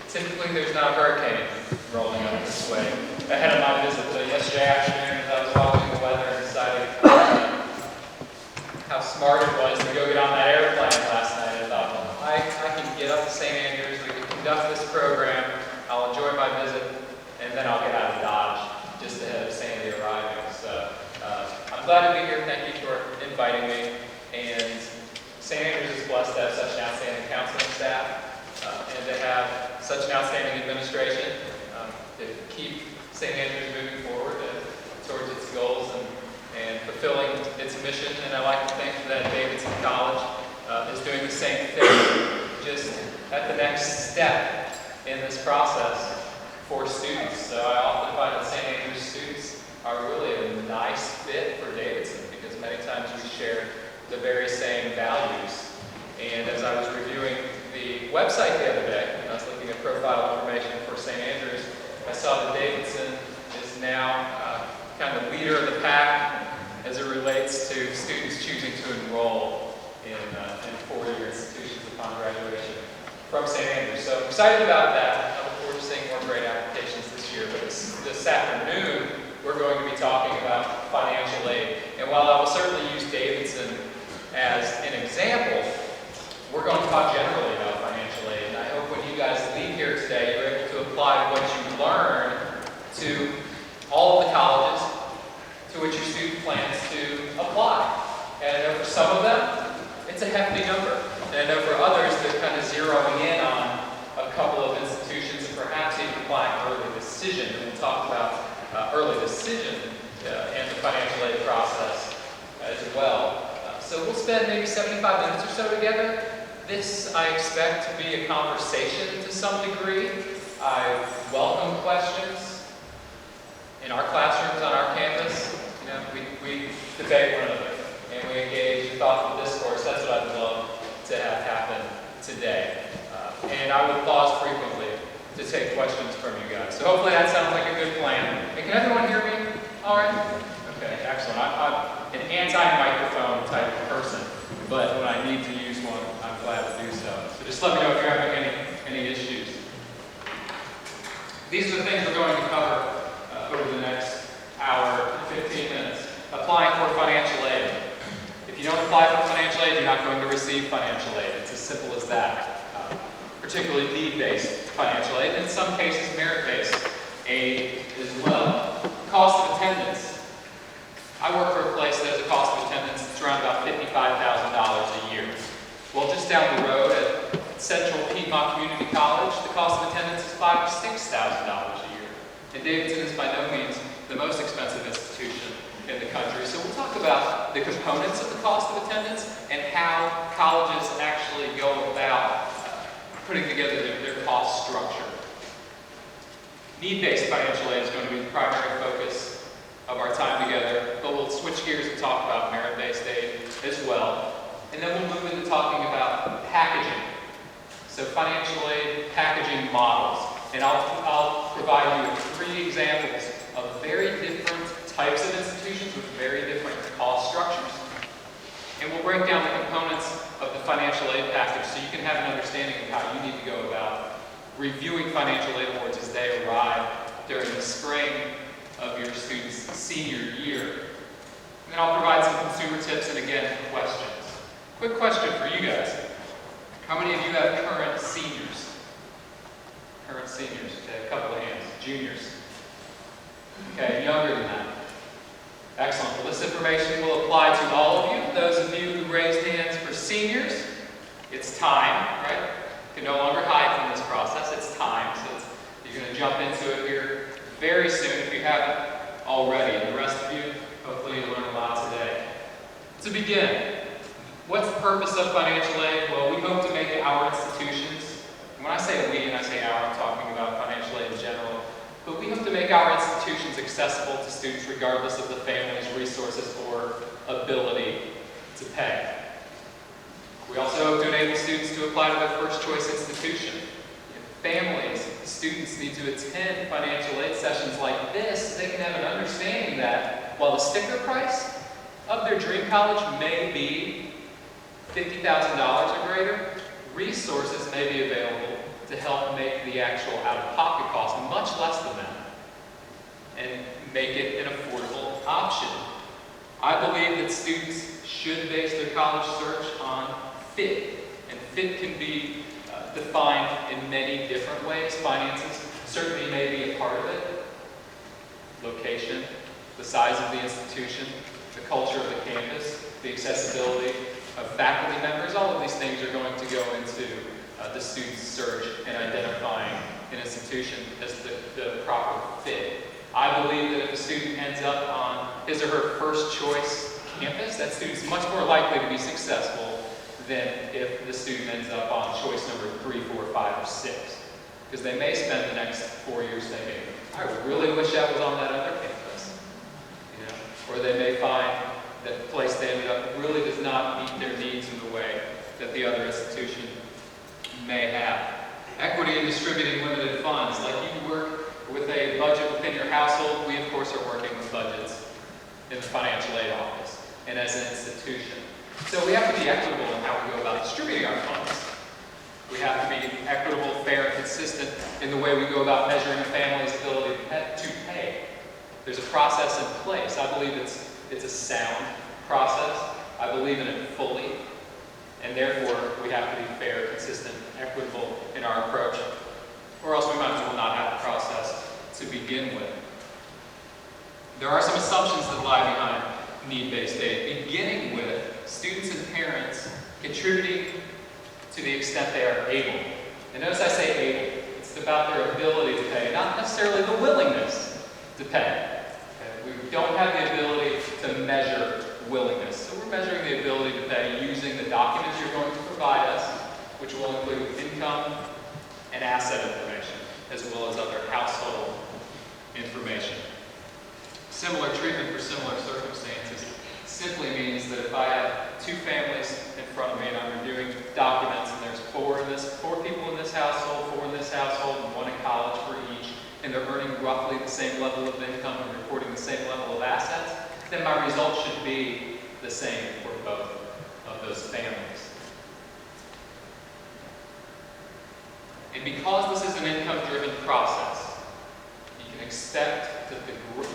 Typically there's not a hurricane rolling up this way. Ahead of my visit, but yesterday afternoon as I was watching the weather and decided how smart it was to go get on that airplane last night, I thought, well, I can get up to St. Andrews, we can conduct this program, I'll enjoy my visit, and then I'll get out of Dodge just ahead of Sandy arriving. So I'm glad to be here. Thank you for inviting me. And St. Andrews is blessed to have such an outstanding counseling staff and to have such an outstanding administration to keep St. Andrews moving forward towards its goals and fulfilling its mission. And I like to think that Davidson College is doing the same thing, just at the next step in this process for students. So I often find that St. Andrews students are really a nice fit for Davidson because many times we share the very same values. And as I was reviewing the website the other day, and I was looking at profile information for St. Andrews, I saw that Davidson is now kind of leader of the pack as it relates to students choosing to enroll in four-year institutions upon graduation from St. Andrews. So I'm excited about that. I look forward to seeing more great applications this year. But this afternoon, we're going to be talking about financial aid. And while I will certainly use Davidson as an example, we're going to talk generally about financial aid. And I hope when you guys leave here today, you're able to apply what you learn to all of the colleges to which your student plans to apply. And I know for some of them, it's a hefty number. And I know for others, they're kind of zeroing in on a couple of institutions and perhaps even applying early decision. And we'll talk about early decision and the financial aid process as well. So we'll spend maybe 75 minutes or so together. This, I expect to be a conversation to some degree. I welcome questions. In our classrooms on our campus, we debate one another and we engage in thoughtful discourse. That's what I'd love to have happen today. And I will pause frequently to take questions from you guys. So hopefully that sounds like a good plan. And can everyone hear me? All right? Okay, excellent. I'm an anti-microphone type of person, but when I need to use one, I'm glad to do so. So just let me know if you're having any issues. These are the things we're going to cover over the next hour, 15 minutes. Applying for financial aid. If you don't apply for financial aid, you're not going to receive financial aid. It's as simple as that. Particularly need-based financial aid, in some cases merit-based aid as well. Cost of attendance. I work for a place that has a cost of attendance that's around about $55,000 a year. Well, just down the road at Central Piedmont Community College, the cost of attendance is $5,000 to $6,000 a year. And Davidson is by no means the most expensive institution in the country. So we'll talk about the components of the cost of attendance and how colleges actually go about putting together their cost structure. Need-based financial aid is going to be the primary focus of our time together, but we'll switch gears and talk about merit-based aid as well. And then we'll move into talking about packaging. So financial aid packaging models. And I'll provide you with 3 examples of very different types of institutions with very different cost structures. And we'll break down the components of the financial aid package so you can have an understanding of how you need to go about reviewing financial aid awards as they arrive during the spring of your student's senior year. And then I'll provide some consumer tips and again, questions. Quick question for you guys. How many of you have current seniors? Current seniors, okay, a couple of hands. Juniors. Okay, younger than that. Excellent. Well, this information will apply to all of you. Those of you who raised hands for seniors, it's time, right? You can no longer hide from this process. It's time. So you're going to jump into it here very soon if you haven't already. And the rest of you, hopefully you'll learn a lot today. To begin, what's the purpose of financial aid? Well, we hope to make our institutions, and when I say we and I say our, I'm talking about financial aid in general, but we hope to make our institutions accessible to students regardless of the family's resources or ability to pay. We also hope to enable students to apply to their first choice institution. If families, students need to attend financial aid sessions like this, they can have an understanding that while the sticker price of their dream college may be $50,000 or greater, resources may be available to help make the actual out-of-pocket cost, much less than that, and make it an affordable option. I believe that students should base their college search on fit, and fit can be defined in many different ways. Finances certainly may be a part of it. Location, the size of the institution, the culture of the campus, the accessibility of faculty members, all of these things are going to go into the student's search and identifying an institution as the proper fit. I believe that if a student ends up on his or her first choice campus, that student's much more likely to be successful than if the student ends up on choice number 3, 4, 5, or 6. Because they may spend the next 4 years thinking, I really wish I was on that other campus. You know? Or they may find that the place they ended up really does not meet their needs in the way that the other institution may have. Equity in distributing limited funds. Like you work with a budget within your household, we of course are working with budgets in the financial aid office and as an institution. So we have to be equitable in how we go about distributing our funds. We have to be equitable, fair, and consistent in the way we go about measuring a family's ability to pay. There's a process in place. I believe it's a sound process. I believe in it fully. And therefore, we have to be fair, consistent, equitable in our approach, or else we might as well not have a process to begin with. There are some assumptions that lie behind need-based aid, beginning with students and parents contributing to the extent they are able. And notice I say able. It's about their ability to pay, not necessarily the willingness to pay. Okay? We don't have the ability to measure willingness. So we're measuring the ability to pay using the documents you're going to provide us, which will include income and asset information, as well as other household information. Similar treatment for similar circumstances simply means that if I have two families in front of me and I'm reviewing documents and there's four people in this household, 4 in this household, and 1 in college for each, and they're earning roughly the same level of income and reporting the same level of assets, then my results should be the same for both of those families. And because this is an income-driven process, you can expect that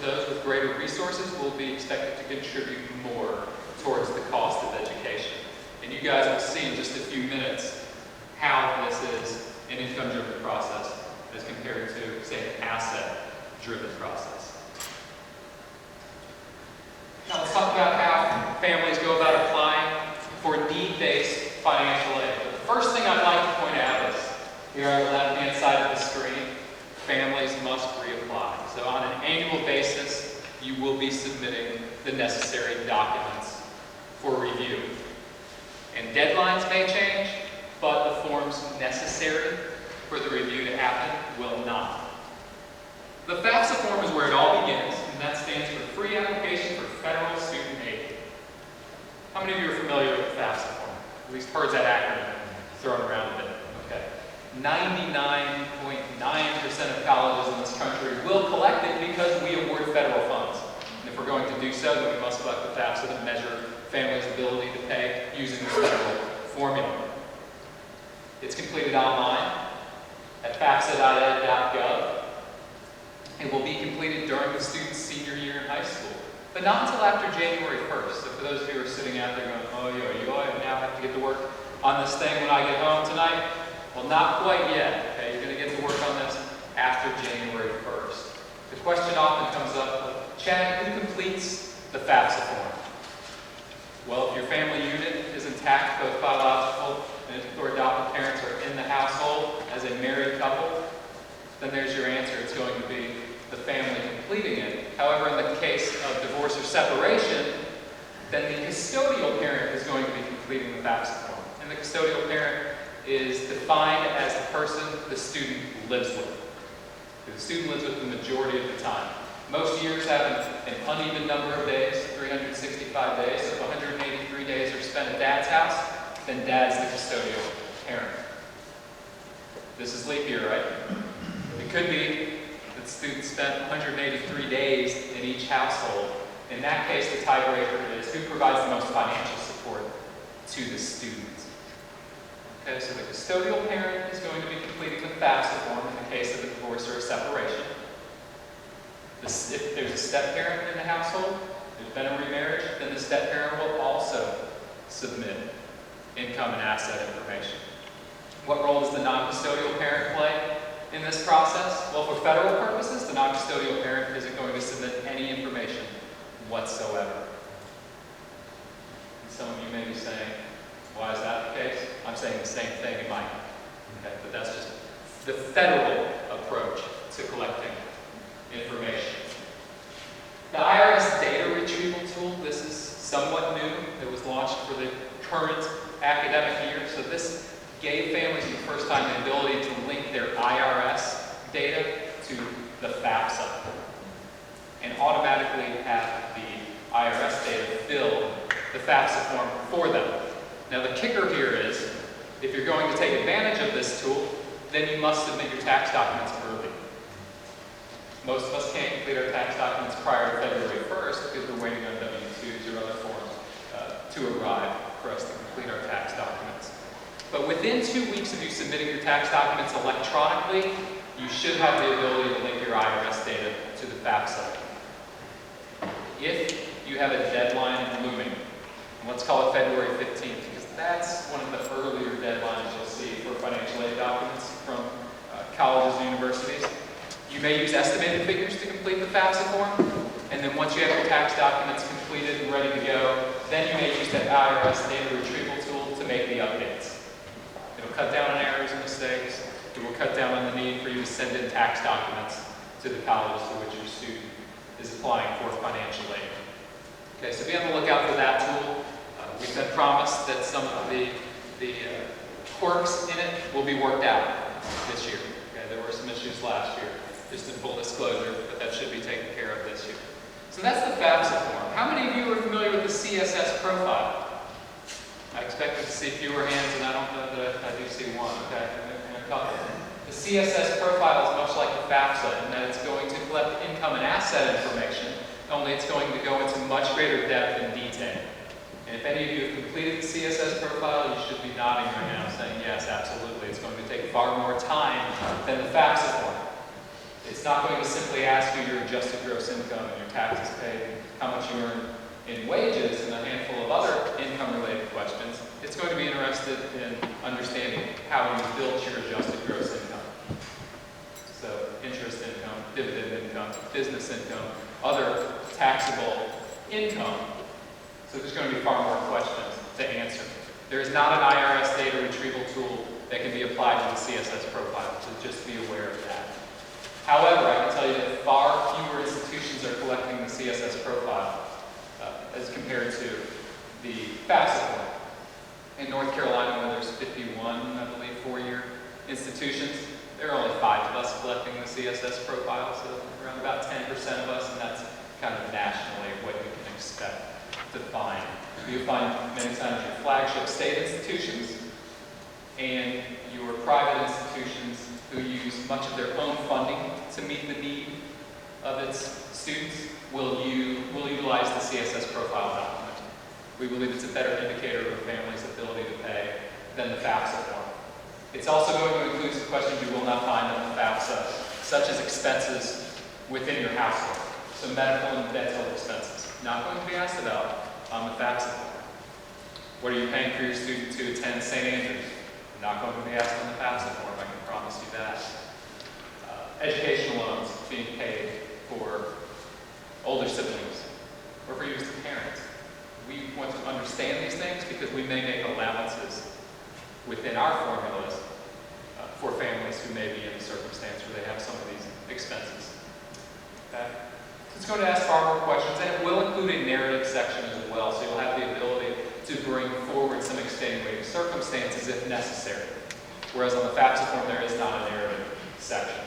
those with greater resources will be expected to contribute more towards the cost of education. And you guys will see in just a few minutes how this is an income-driven process as compared to, say, an asset-driven process. Now let's talk about how families go about applying for need-based financial aid. But the first thing I'd like to point out is, here on the left-hand side of the screen, families must reapply. So on an annual basis, you will be submitting the necessary documents for review. And deadlines may change, but the forms necessary for the review to happen will not. The FAFSA form is where it all begins, and that stands for Free Application for Federal Student Aid. How many of you are familiar with the FAFSA form? At least heard that acronym thrown around a bit. Okay. 99.9% of colleges in this country will collect it because we award federal funds. And if we're going to do so, then we must collect the FAFSA to measure families' ability to pay using the federal formula. It's completed online at fafsa.ed.gov. It will be completed during the student's senior year in high school, but not until after January 1st. So for those of you who are sitting out there going, oh, I now have to get to work on this thing when I get home tonight. Well, not quite yet. Okay, you're going to get to work on this after January 1st. The question often comes up, Chad, who completes the FAFSA form? Well, if your family unit is intact, both biological or adopted parents are in the household as a married couple, then there's your answer. It's going to be the family completing it. However, in the case of divorce or separation, then the custodial parent is going to be completing the FAFSA form. And the custodial parent is defined as the person the student lives with. The student lives with the majority of the time. Most years have an uneven number of days, 365 days. So if 183 days are spent at dad's house, then dad's the custodial parent. This is leap year, right? It could be that the student spent 183 days in each household. In that case, the tiebreaker is who provides the most financial support to the student. Okay, so the custodial parent is going to be completing the FAFSA form in the separation. If there's a step-parent in the household, there's been a remarriage, then the step-parent will also submit income and asset information. What role does the non-custodial parent play in this process? Well, for federal purposes, the non-custodial parent isn't going to submit any information whatsoever. And some of you may be saying, why is that the case? I'm saying the same thing in my mind. Okay? But that's just the federal approach to collecting information. The IRS data retrieval tool, this is somewhat new. It was launched for the current academic year. So this gave families for the first time the ability to link their IRS data to the FAFSA and automatically have the IRS data fill the FAFSA form for them. Now the kicker here is, if you're going to take advantage of this tool, then you must submit your tax documents early. Most of us can't complete our tax documents prior to February 1st because we're waiting on W-2s or other forms to arrive for us to complete our tax documents. But within 2 weeks of you submitting your tax documents electronically, you should have the ability to link your IRS data to the FAFSA. If you have a deadline looming, and let's call it February 15th, because that's one of the earlier deadlines you'll see for financial aid documents from colleges and universities. You may use estimated figures to complete the FAFSA form, and then once you have your tax documents completed and ready to go, then you may use that IRS data retrieval tool to make the updates. It'll cut down on errors and mistakes. It will cut down on the need for you to send in tax documents to the college to which your student is applying for financial aid. Okay, so be on the lookout for that tool. We've been promised that some of the quirks in it will be worked out this year. Okay, there were some issues last year, just in full disclosure, but that should be taken care of this year. So that's the FAFSA form. How many of you are familiar with the CSS profile? I expected to see fewer hands, and I don't know that I do see one. Okay, and a couple. The CSS profile is much like the FAFSA in that it's going to collect income and asset information, only it's going to go into much greater depth and detail. And if any of you have completed the CSS profile, you should be nodding right now saying, yes, absolutely. It's going to take far more time than the FAFSA form. It's not going to simply ask you your adjusted gross income and your taxes paid, how much you earn in wages, and a handful of other income-related questions. It's going to be interested in understanding how you built your adjusted gross income. So interest income, dividend income, business income, other taxable income. So there's going to be far more questions to answer. There is not an IRS data retrieval tool that can be applied to the CSS profile, so just be aware of that. However, I can tell you that far fewer institutions are collecting the CSS profile as compared to the FAFSA form. In North Carolina, where there's 51, I believe, four-year institutions, there are only 5 of us collecting the CSS profile, so around about 10% of us, and that's kind of nationally what you can expect to find. You'll find many times your flagship state institutions and your private institutions who use much of their own funding to meet the need of its students will utilize the CSS profile document. We believe it's a better indicator of a family's ability to pay than the FAFSA form. It's also going to include some questions you will not find on the FAFSA, such as expenses within your household. So medical and dental expenses, not going to be asked about on the FAFSA form. What are you paying for your student to attend St. Andrews? Not going to be asked on the FAFSA form, I can promise you that. Educational loans being paid for older siblings or for you as a parent. We want to understand these things because we may make allowances within our formulas for families who may be in a circumstance where they have some of these expenses. Okay? So it's going to ask far more questions, and it will include a narrative section as well, so you'll have the ability to bring forward some extenuating circumstances if necessary. Whereas on the FAFSA form, there is not a narrative section.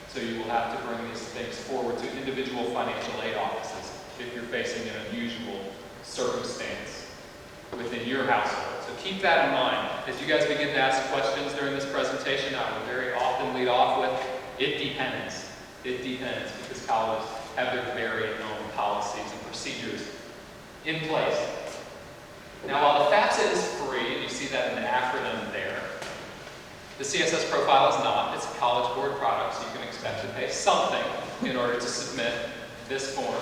So you will have to bring these things forward to individual financial aid offices if you're facing an unusual circumstance within your household. So keep that in mind. As you guys begin to ask questions during this presentation, I will very often lead off with, it depends. It depends, because colleges have their very own policies and procedures in place. Now, while the FAFSA is free, and you see that in the acronym there, the CSS profile is not. It's a College Board product, so you can expect to pay pay something in order to submit this form.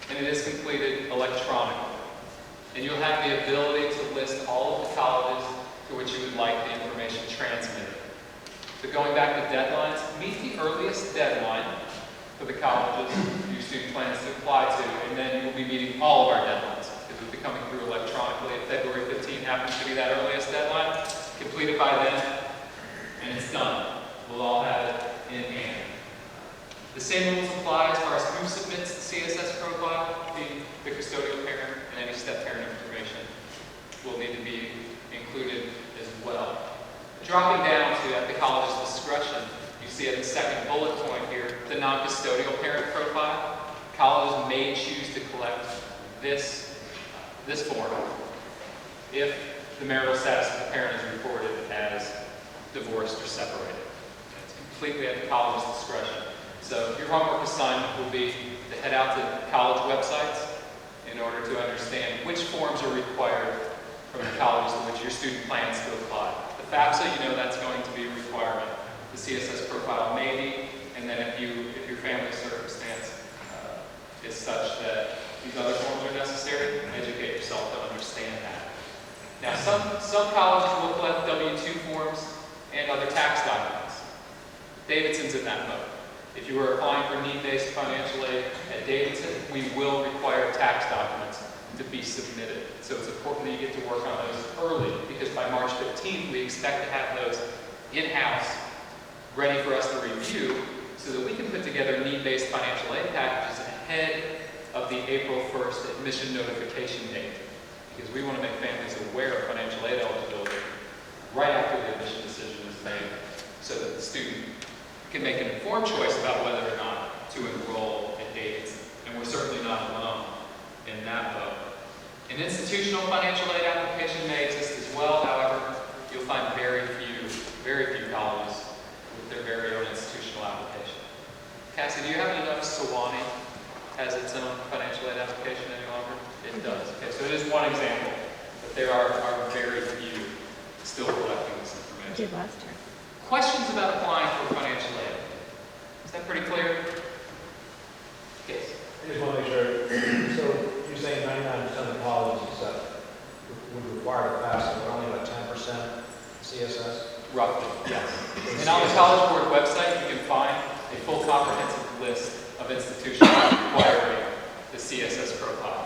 And it is completed electronically. And you'll have the ability to list all of the colleges to which you would like the information transmitted. So going back to deadlines, meet the earliest deadline for the colleges your student plans to apply to, and then you will be meeting all of our deadlines. Because we'll be coming through electronically. If February 15 happens to be that earliest deadline, complete it by then, and it's done. We'll all have it in hand. The same rules apply as far as who submits the CSS profile. The custodial parent and any step parent information will need to be included as well. Dropping down to at the college's discretion, you see at the second bullet point here, the non-custodial parent profile. Colleges may choose to collect this form if the marital status of the parent is reported as divorced or separated. It's completely at the college's discretion. So your homework assignment will be to head out to college websites in order to understand which forms are required from the colleges in which your student plans to apply. The FAFSA, you know that's going to be a requirement. The CSS profile may be, and then if your family circumstance is such that these other forms are necessary, educate yourself to understand that. Now, some colleges will collect W-2 forms and other tax documents. Davidson's in that mode. If you are applying for need-based financial aid at Davidson, we will require tax documents to be submitted. So it's important that you get to work on those early, because by March 15th, we expect to have those in-house, ready for us to review, so that we can put together need-based financial aid packages ahead of the April 1st admission notification date. Because we want to make families aware of financial aid eligibility right after the admission decision is made, so that the student can make an informed choice about whether or not to enroll at Davidson. And we're certainly not alone in that vote. An institutional financial aid application may exist as well. However, you'll find very few colleges with their very own institutional application. Cassie, do you happen to know if Sewanee has its own financial aid application any longer? It does. Okay, so it is one example, but there are very few still collecting this information. I did last year. Questions about applying for financial aid? Is that pretty clear? Yes. I just want to make sure, so you're saying 99% of the colleges would require a FAFSA, but only about 10% CSS? Roughly, yes. And on the College Board website, you can find a full comprehensive list of institutions requiring the CSS profile.